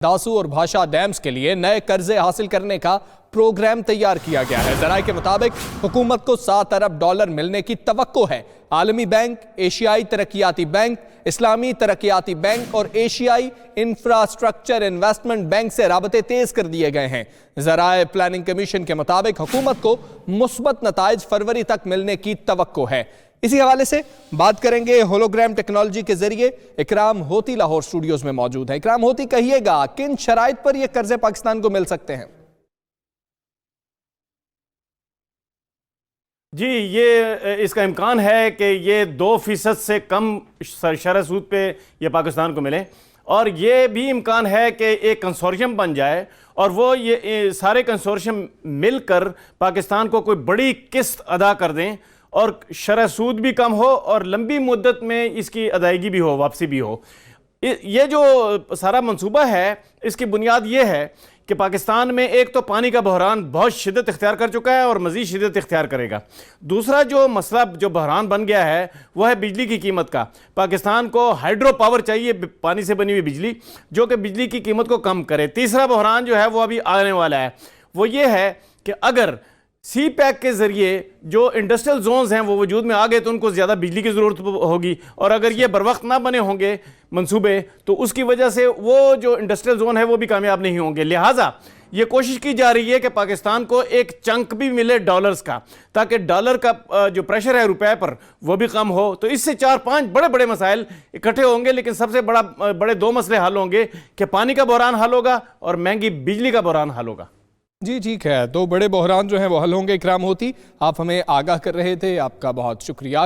दासू और भाषा डैम्स के लिए नए कर्जे हासिल करने का प्रोग्राम तैयार किया गया है। जराये के मुताबिक हुकूमत को $7 अरब मिलने की तवक्को है। आलमी बैंक, एशियाई तरक्याती बैंक, इस्लामी तरक्याती बैंक और एशियाई इंफ्रास्ट्रक्चर इन्वेस्टमेंट बैंक से राबते तेज कर दिए गए हैं। जराये प्लानिंग कमीशन के मुताबिक हुकूमत को मुस्बत नताइज फरवरी तक मिलने की तवक्को है। इसी हवाले से बात करेंगे होलोग्राम टेक्नोलॉजी के जरिए। इकराम होती लाहौर स्टूडियोज में मौजूद है। इकराम होती, कहिएगा किन शराइत पर यह कर्जे पाकिस्तान को मिल सकते हैं? जी, ये इसका इम्कान है कि ये 2% से कम शरह सूद पे ये पाकिस्तान को मिले, और ये भी इम्कान है कि एक कंसोर्शियम बन जाए और वो ये सारे कंसोर्शियम मिलकर पाकिस्तान को कोई बड़ी किस्त अदा कर दें और शरह सूद भी कम हो और लंबी मुद्दत में इसकी अदायगी भी हो, वापसी भी हो। ये जो सारा मंसूबा है, इसकी बुनियाद ये है कि पाकिस्तान में एक तो पानी का बहरान बहुत शिद्दत इख्तियार कर चुका है और मज़ीद शिद्दत इख्तियार करेगा। दूसरा जो मसला, जो बहरान बन गया है, वह है बिजली की कीमत का। पाकिस्तान को हाइड्रो पावर चाहिए, पानी से बनी हुई बिजली, जो कि बिजली की कीमत को कम करे। तीसरा बहरान जो है वो अभी आने वाला है, वो ये है कि अगर सी पैक के जरिए जो इंडस्ट्रियल जोन्स हैं वो वजूद में आ गए तो उनको ज़्यादा बिजली की ज़रूरत होगी, और अगर ये बर वक्त ना बने होंगे मंसूबे तो उसकी वजह से वो जो इंडस्ट्रियल जोन है वो भी कामयाब नहीं होंगे। लिहाजा ये कोशिश की जा रही है कि पाकिस्तान को एक चंक भी मिले डॉलर्स का, ताकि डॉलर का जो प्रेशर है रुपए पर वो भी कम हो। तो इससे 4-5 बड़े बड़े मसाइल इकट्ठे होंगे, लेकिन सबसे बड़े 2 मसले हल होंगे कि पानी का बहरान हल होगा और महंगी बिजली का बहरान हल होगा। जी ठीक है, 2 बड़े बहरान जो हैं वो हल होंगे। इकराम होती, आप हमें आगाह कर रहे थे, आपका बहुत शुक्रिया।